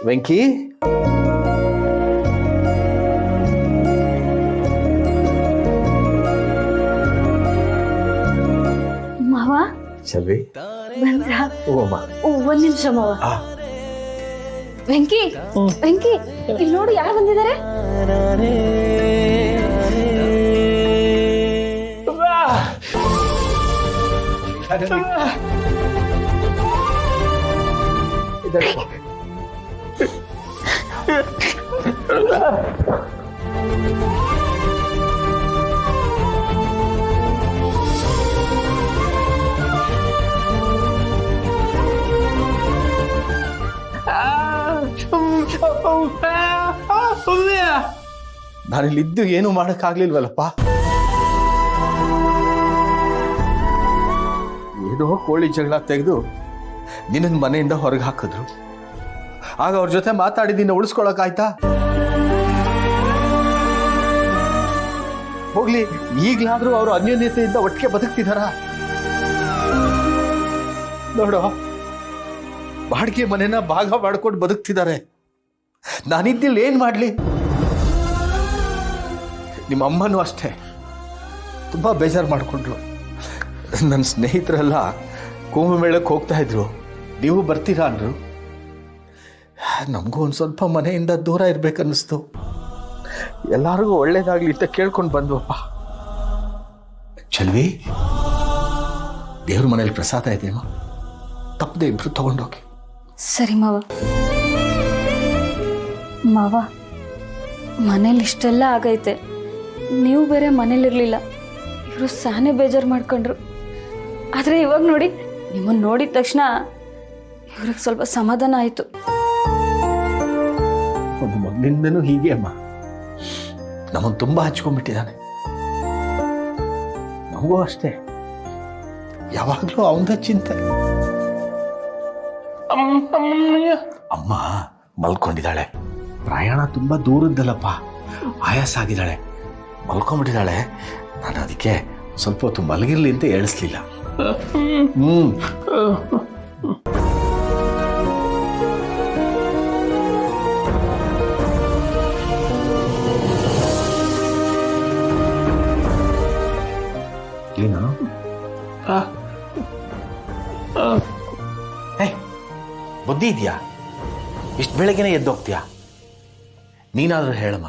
ವೆಂಕಿ ಮಾವ ಚಲ್ವಿ ಬಂದ್ರ ಓಮ್ಮ ಒಂದ್ ನಿಮಿಷ ಮಾವ. ವೆಂಕಿ ವೆಂಕಿ ಇಲ್ಲಿ ನೋಡು ಯಾರು ಬಂದಿದ್ದಾರೆ. ನಾನಿಲ್ಲಿದ್ದು ಏನು ಮಾಡಕ್ಕಾಗ್ಲಿಲ್ವಲ್ಲಪ್ಪ. ಏನೋ ಕೋಳಿ ಜಗಳ ತೆಗೆದು ನಿನ್ನ ಮನೆಯಿಂದ ಹೊರಗೆ ಹಾಕಿದ್ರು. ಆಗ ಅವ್ರ ಜೊತೆ ಮಾತಾಡಿ ನಿನ್ನ ಉಳಿಸ್ಕೊಳಕಾಯ್ತಾ? ಹೋಗ್ಲಿ, ಈಗ್ಲಾದ್ರೂ ಅವರು ಅನ್ಯೋನ್ಯತೆಯಿಂದ ಒಟ್ಟಿಗೆ ಬದುಕ್ತಿದಾರ? ನೋಡು, ಬಾಡಿಗೆ ಮನೆನ ಭಾಗ ಮಾಡ್ಕೊಂಡು ಬದುಕ್ತಿದ್ದಾರೆ. ನಾನಿದ್ದಿಲ್ಲ ಏನ್ ಮಾಡ್ಲಿ? ನಿಮ್ಮ ಅಮ್ಮನೂ ಅಷ್ಟೇ ತುಂಬಾ ಬೇಜಾರು ಮಾಡ್ಕೊಂಡ್ರು. ನನ್ನ ಸ್ನೇಹಿತರೆಲ್ಲ ಕುಂಭಮೇಳಕ್ಕೆ ಹೋಗ್ತಾ ಇದ್ರು, ನೀವು ಬರ್ತೀರಾ ಅಂದ್ರು. ನಮಗೂ ಒಂದು ಸ್ವಲ್ಪ ಮನೆಯಿಂದ ದೂರ ಇರ್ಬೇಕನ್ನಿಸ್ತು. ಎಲ್ಲರಿಗೂ ಒಳ್ಳೇದಾಗ್ಲಿ ಅಂತ ಕೇಳ್ಕೊಂಡು ಬಂದ್ವಪ್ಪ. ಚಲ್ವಿ, ದೇವ್ರ ಮನೇಲಿ ಪ್ರಸಾದ ಇದೆಯಮ್ಮ, ತಪ್ಪದೆ ಇಬ್ರು ತಗೊಂಡೋಗಿ. ಸರಿ ಮಾವ. ಮಾವ, ಮನೇಲಿ ಇಷ್ಟೆಲ್ಲ ಆಗೈತೆ, ನೀವು ಬೇರೆ ಮನೇಲಿರ್ಲಿಲ್ಲ. ಇವರು ಸಾನೆ ಬೇಜಾರು ಮಾಡ್ಕೊಂಡ್ರು. ಆದರೆ ಇವಾಗ ನೋಡಿ, ನಿಮ್ಮನ್ನು ನೋಡಿದ ತಕ್ಷಣ ಇವ್ರಿಗೆ ಸ್ವಲ್ಪ ಸಮಾಧಾನ ಆಯಿತು. ಒಂದು ಮೊದಲಿಂದನೂ ಹೀಗೆ ಅಮ್ಮ, ನಮ್ಮನ್ನು ತುಂಬಾ ಹಚ್ಕೊಂಡ್ಬಿಟ್ಟಿದ್ದಾನೆ. ನಮಗೂ ಅಷ್ಟೇ, ಯಾವಾಗಲೂ ಅವನದ ಚಿಂತೆ. ಅಮ್ಮ ಮಲ್ಕೊಂಡಿದ್ದಾಳೆ. ಪ್ರಯಾಣ ತುಂಬಾ ದೂರದ್ದಲ್ಲಪ್ಪ, ಆಯಾಸ ಆಗಿದ್ದಾಳೆ, ಮಲ್ಕೊಂಡ್ಬಿಟ್ಟಿದ್ದಾಳೆ. ನಾನು ಅದಕ್ಕೆ ಸ್ವಲ್ಪ ಹೊತ್ತು ಮಲಗಿರ್ಲಿ ಅಂತ ಹೇಳಿಸ್ಲಿಲ್ಲ. ಏನು ಬುದ್ಧಿ ಇದೆಯಾ? ಇಷ್ಟು ಬೆಳಗ್ಗೆನೆ ಎದ್ದೋಗ್ತೀಯಾ? ನೀನಾದ್ರೂ ಹೇಳಮ್ಮ.